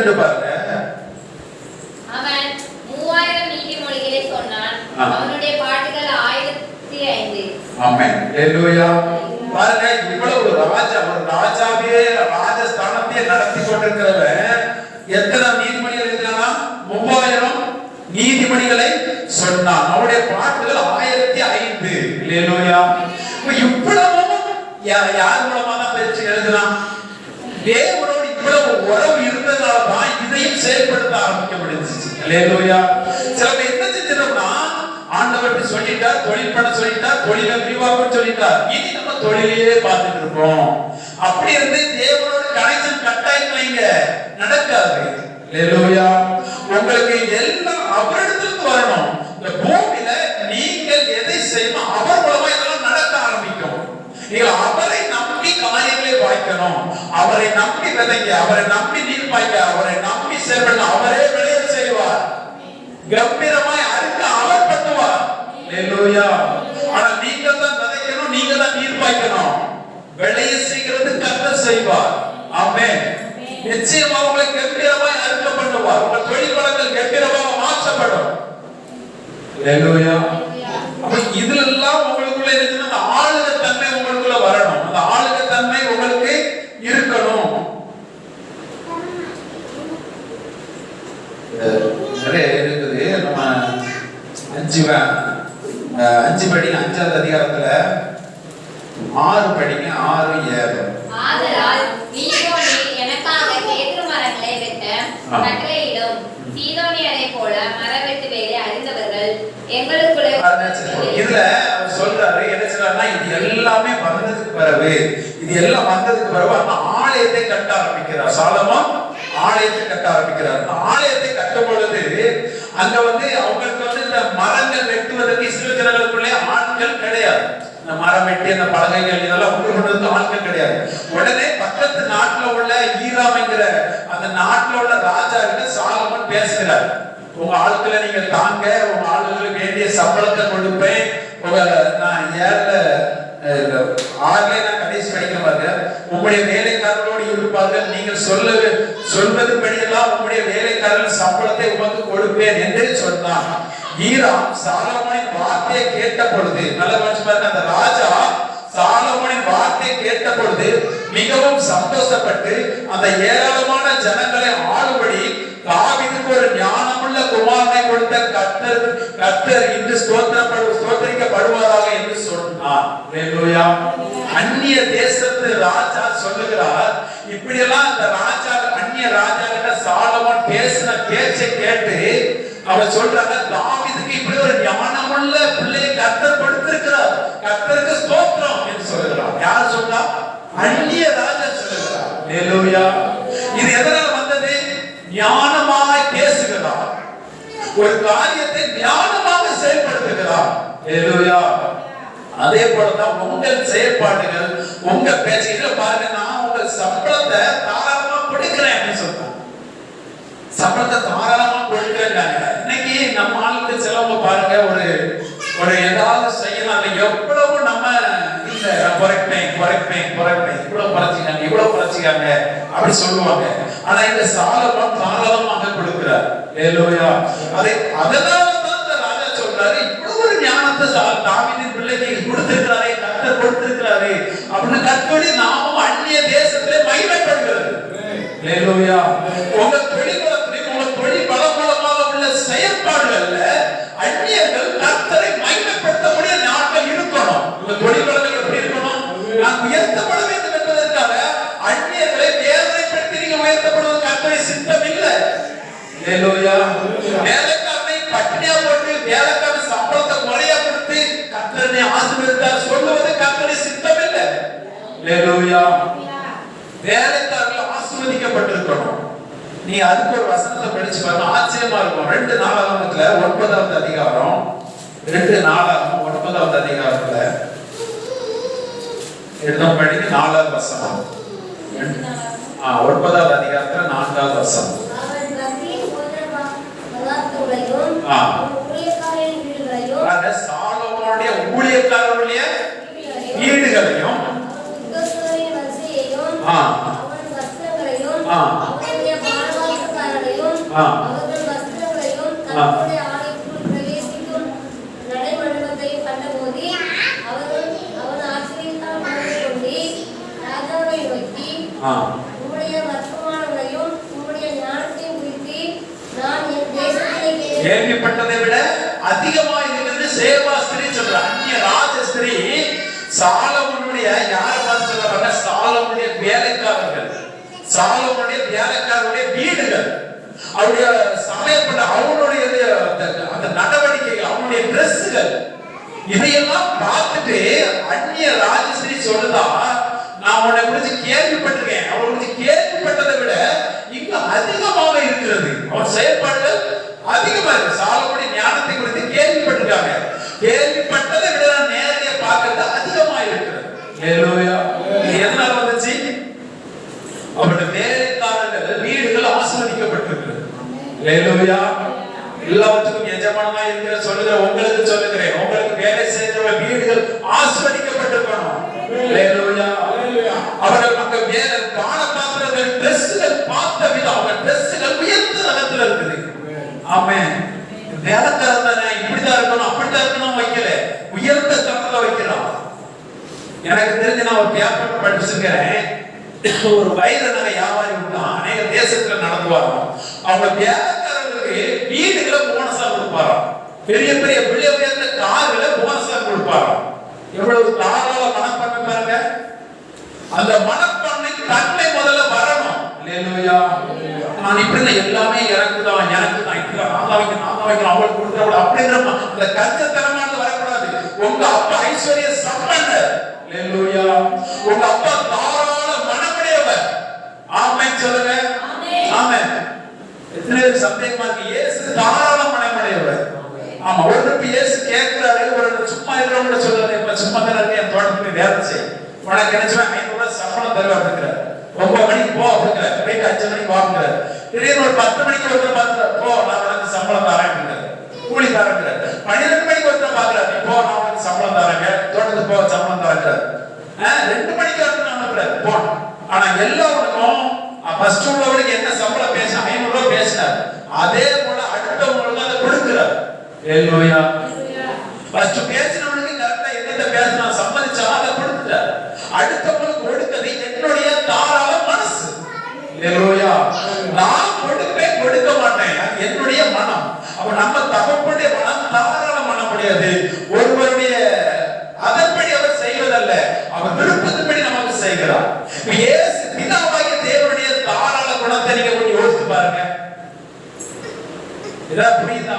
22 பாருங்க. அவன் 3000 நீதிமொழிகளை சொன்னான். அவனுடைய பாட்டுகள் 1005. ஆமென். ஹalleluya. பாருங்க இவ்வளவு ராஜாவே ராஜஸ்தானத்தை நடத்தி கொண்டிருக்கிறவன் எத்தனை நீதிமொழிகள் எழுதினானா? 3000 நீதிமொழிகளை சொன்னான். அவருடைய பாட்டுகள் 1005. ஹalleluya. இவ்வளவு யார் மூலமா தான் பேச்சு எழுதினான்? தேவனோடு இவ்வளவு உறவு இருந்ததால தான் இதையும் செயல்படுத்த ஆரம்பிக்க முடிஞ்சிச்சு. ஹalleluya. சில பேர் என்ன செஞ்சிரோம்னா, ஆண்டவர் சொல்லிட்டார், தொழில் பண்ண சொல்லிட்டார், தொழிலை விரிவாக்க சொல்லிட்டார், இனி நம்ம தொழிலையே பார்த்துட்டு இருப்போம். அப்படி இருந்து தேவனோட கனெக்ஷன் கட் ஆயிட்டீங்க, நடக்காது. ஹalleluya. உங்களுக்கு எல்லாம் அவரிடத்திலிருந்து வரணும். இந்த பூமியில நீங்கள் எதை செய்யணும் அவர் மூலமா இதெல்லாம் நடக்க ஆரம்பிக்கும். நீங்கள் அவரை நம்பி காரியங்களை வாய்க்கணும். அவரை நம்பி விதைங்க, அவரை நம்பி நீர் பாய்க்க, அவரை நம்பி செயல்படணும். அவரே விளைய செய்வார், கம்பீரமாய் அறுக்க அவர் பண்ணுவார். ஹalleluya. ஆனா நீங்க தான் விதைக்கணும், நீங்க தான் நீர் பாய்க்கணும். விளைய செய்கிறது கர்த்தர் செய்வார். ஆமென். நிச்சயமா உங்களை கம்பீரமாய் அறுக்க பண்ணுவார். உங்கள் தொழில் வளங்கள் கம்பீரமாக மாற்றப்படும். ஹalleluya. அப்ப இதுல எல்லாம் உங்களுக்குள்ள இருக்குன்னா அந்த ஆளுக தன்மை உங்களுக்குள்ள வரணும். அந்த ஆளுக தன்மை உங்களுக்கு இருக்கணும். நிறைய இருக்குது. நம்ம 5 படி 5வது அதிகாரத்துல 6 படிங்க. 6, 7. ஆதலால் நீயோனே எனக்காக கேதுரு மரங்களை வெட்ட கட்டளையிடும். சீதோனியரை போல மரவெட்டு வேலை அறிந்தவர்கள் எங்களுக்குள்ள இதுல அவர் சொல்றாரு, என்ன சொல்றாருன்னா, இது எல்லாமே வந்ததுக்கு பிறகு, இது எல்லாம் வந்ததுக்கு பிறகு அந்த ஆலயத்தை கட்ட ஆரம்பிக்கிறார். சாலமோன் ஆலயத்தை கட்ட ஆரம்பிக்கிறார். அந்த ஆலயத்தை கட்டும் பொழுது அங்க அவங்களுக்கு இந்த மரங்கள் வெட்டுவதற்கு இஸ்ரவேல் ஜனங்களுக்குள்ளே ஆட்கள் கிடையாது. இந்த மரம் வெட்டி அந்த பலகைகள் இதெல்லாம் கொண்டு கொண்டு ஆட்கள் கிடையாது. உடனே பக்கத்து நாட்டுல உள்ள ஈராம்ங்கிற அந்த நாட்டுல உள்ள ராஜா கிட்ட சாலமோன் பேசுகிறார். உங்க ஆட்களை நீங்க தாங்க, உங்க ஆளுகளுக்கு வேண்டிய சம்பளத்தை கொடுப்பேன். நான் 6 நான் கடைசி படிக்க பாருங்க. உங்களுடைய வேலைக்காரர்களோடு இருப்பார்கள், நீங்கள் சொல்வதுபடியெல்லாம் உங்களுடைய வேலைக்காரர்கள் சம்பளத்தை உமக்கு கொடுப்பேன் என்று சொன்னான். ஈராம் சாலமோனின் வார்த்தையை கேட்ட பொழுது, நல்ல பாருங்க, அந்த ராஜா சாலமோனின் வார்த்தையை கேட்ட பொழுது மிகவும் சந்தோஷப்பட்டு அந்த ஏராளமான ஜனங்களை ஆளுபடி தாவீதுக்கு ஒரு ஞானமுள்ள குமாரனை கொடுத்த கர்த்தர் இன்று ஸ்தோத்திரிக்கப்படுவாராக என்று சொன்னார். ஹalleluya. அந்நிய தேசத்து ராஜா சொல்லுகிறார். இப்படி எல்லாம் அந்த ராஜா அந்நிய ராஜா கிட்ட சாலமோன் பேசின பேச்சை கேட்டு அவர் சொல்றாங்க, தாவீதுக்கு இப்படி ஒரு ஞானமுள்ள பிள்ளையை கர்த்தர் கொடுத்திருக்கிறார், கர்த்தருக்கு ஸ்தோத்திரம் என்று சொல்லுகிறார். யார் சொன்னா? அந்நிய ராஜா சொல்லுகிறார். ஹalleluya. இது எதனால வந்தது? ஞானமாய் பேசுகிறார், ஒரு காரியத்தை ஞானமாக செயல்படுத்துகிறார். ஹalleluya. அதே போலதான் உங்கள் செயல்பாடுகள், உங்க பேச்சுல பாருங்க, நான் உங்க சம்பளத்தை தாராளமா கொடுக்கிறேன் அப்படின்னு சொல்றேன். சம்பளத்தை தாராளமா கொடுக்கிறேன். இன்னைக்கு நம்ம ஆளுக்கு சிலவங்க பாருங்க, ஒரு ஏதாவது செய்யலாம், எவ்வளவு நம்ம இல்ல குறைப்பேன் இவ்வளவு குறைச்சிக்காங்க அப்படி சொல்லுவாங்க. ஆனா இந்த சாலமோன் தாராளமாக கொடுக்கிறார். ஹalleluya. அதனாலதான் இந்த ராஜா சொல்றாரு, இவ்வளவு ஒரு ஞானத்தை தாவீதின் பிள்ளைக்கு கொடுத்திருக்கிறாரே, கர்த்தர் கொடுத்திருக்கிறாரே அப்படின்னு கர்த்தருடைய நாமம் அந்நிய தேசத்திலே மகிமைப்படுகிறது. ஹalleluya. உங்க தொழில்நுட்பத்திலும் உங்க தொழில் பலம் மூலமாக உள்ள செயற்பாடுகள்ல அந்நியர்கள் கர்த்தரை மகிமைப்படுத்தக்கூடிய நாட்கள் இருக்கணும். உங்க தொழில் வளங்கள் எப்படி இருக்கணும்? நான் உயர்த்தப்பட வேண்டும் என்பதற்காக அந்நியர்களை வேதனைப்படுத்தி நீங்க உயர்த்தப்படுவது கர்த்தரை சித்தம் இல்லை. ஹalleluya. வேலைக்காரனை பட்டினியா போட்டு வேலைக்காரன் சம்பளத்தை குறையா கொடுத்து கர்த்தரை ஆசீர்வதித்தார் சொல்லுவது கர்த்தரை சித்தம் இல்லை. ஹalleluya. வேலைக்காரர்கள் ஆசீர்வதிக்கப்பட்டிருக்கணும். நீ அதுக்கு ஒரு வசனத்தை படிச்சு பாருங்க, ஆச்சரியமா இருக்கும். 2 நாளாகமத்துல 9வது அதிகாரம், 2 நாளாகமம் 9வது அதிகாரத்துல எடுத்தோம் படிங்க. 4வது வசனம். 9வது அதிகாரத்துல 4வது வசனம். சாலமோனுடைய ஊழியக்காரருடைய வீடுகளையும் அவர்கள் வஸ்திரங்களையும் கர்த்தருடைய ஆலயத்திற்குள் பிரவேசிக்கும் நடைமண்டபத்தையும் கண்டபோது அவன் ஆச்சரியத்தால் மனது கொண்டு ராஜாவை நோக்கி, உம்முடைய வர்த்தமானங்களையும் உம்முடைய ஞானத்தையும் குறித்து நான் என் தேசத்திலே கேள்விப்பட்டதை விட அதிகமா இருக்கிறது சேவா ஸ்திரீ சொல்ற அந்நிய ராஜ ஸ்திரீ சாலமோனுடைய யாரை பார்த்து சொல்றாங்க? சாலமோனுடைய வேலைக்காரர்கள், சாலமோனுடைய வேலைக்காரருடைய வீடுகள், அவருடைய சமயப்பட்ட அவனுடைய அந்த நடவடிக்கை, அவனுடைய டிரெஸ்ஸுகள், இதையெல்லாம் பார்த்துட்டு அந்நிய ராஜஸ்ரீ சொல்லுதா, நான் உன்னை குறித்து கேள்விப்பட்டிருக்கேன், அவனை குறித்து கேள்விப்பட்டதை விட இங்க அதிகமாக இருக்கிறது, அவன் செயல்பாடுகள் அதிகமா இருக்கு. சாலமோனுடைய ஞானத்தை குறித்து கேள்விப்பட்டிருக்காங்க, கேள்விப்பட்டதை விட நான் நேரடியா பார்க்கறது அதிகமா இருக்கிறது. ஹல்லேலூயா. எதனால வந்துச்சு? அவருடைய வேலைக்காரர்கள் வீடுகள் ஆசீர்வதிக்கப்பட்டிருக்கிறது. ஹல்லேலூயா. எல்லாத்துக்கும் எஜமானமா இருக்கிற சொல்லுகிற உங்களுக்கு சொல்லுகிறேன், உங்களுக்கு வேலை செய்கிற வீடுகள் ஆசீர்வதிக்கப்பட்டிருக்கணும். ஹல்லேலூயா. அவர்கள் அங்க வேலை பான பாத்திரங்கள் டிரெஸ்கள் பார்த்த விதம், அவங்க டிரெஸ்கள் உயர்ந்த தரத்துல இருக்குது. ஆமென். வேலைக்காரன் இப்படிதான் இருக்கணும் அப்படிதான் இருக்கணும் வைக்கல, உயர்ந்த தரத்துல வைக்கிறான். எனக்கு தெரிஞ்சு நான் ஒரு பேப்பர் படிச்சிருக்கிறேன், ஒரு வைர நகை வியாபாரி விட்டான், அநேக தேசத்துல நடந்து வரோம். அவங்க வேலைக்காரர்களுக்கு வீடுகளை போனஸா கொடுப்பாராம், பெரிய பெரிய விலை உயர்ந்த கார்களை போனஸா கொடுப்பாராம். எவ்வளவு தாராள மனப்பான்மை பாருங்க. அந்த மனப்பான்மை தன்மை முதல்ல வரணும். ஹல்லேலூயா. நான் இப்படி எல்லாமே எனக்கு தான் இப்படி நான் வைக்கணும் அவளுக்கு கொடுத்துட அப்படிங்கிற அந்த கஞ்சத்தனமானது வரக்கூடாது. உங்க அப்பா ஐஸ்வர்ய சம்பந்தர். ஹல்லேலூயா. உங்க அப்பா தாராள மனமுடையவர். ஆமென் சொல்லுங்க. ஆமென். எத்தனை பேர் சந்தேகமா இருக்கு? இயேசு தாராள மனமுடையவர். ஆமா. ஒரு இயேசு கேட்கிறாரு, ஒரு சும்மா இருக்கிறவங்க சொல்றாரு, இப்ப சும்மா தான் இருக்கு, என் தோட்டத்துக்கு வேலை செய், உனக்கு நினைச்சா 500 ரூபாய் சம்பளம் தருவார் இருக்கிறார். 9 மணிக்கு போ அப்படிங்கிற, போயிட்டு 5 மணிக்கு வாங்குறாரு. திடீர்னு ஒரு 10 மணிக்கு ஒருத்தர் பார்த்துறாரு, போ நான் உனக்கு சம்பளம் தரேன், கூலி தரேன். 12 மணிக்கு ஒருத்தர் பார்க்கறாரு, நீ போ நான் உனக்கு சம்பளம் தரேங்க, தோட்டத்துக்கு போ சம்பளம் தரேன். 2 மணிக்கு ஒருத்தர் அனுப்புறாரு, போ. ஆனா எல்லாருக்கும் ஃபர்ஸ்ட் உள்ளவருக்கு என்ன சம்பளம் பேச 500 ரூபாய் பேசினார், அதே போல அடுத்தவங்களுக்கு அதை கொடுக்கிறார். ஹல்லேலூயா. ஃபர்ஸ்ட் பேசினவனுக்கு கரெக்டா என்னத்தை பேசினா சம்மதிச்சா அதை கொடுத்துட்டார். அடுத்தவங்களுக்கு கொடுத்தது என்னுடைய தாராள மனசு. ஹல்லேலூயா. நான் கொடுப்பேன் கொடுக்க மாட்டேன், என்னுடைய மனம். அப்ப நம்ம தகப்பனுடைய மனம் தாராள மனம் கிடையாது. ஒருவருடைய அதன்படி அவர் செய்வதல்ல, அவர் விருப்பத்தின்படி நமக்கு செய்கிறார். இயேசு பிதாவாகிய தேவனுடைய தாராள குணத்தை நீங்க கொஞ்சம் யோசித்து பாருங்க. இதா புரியுதா?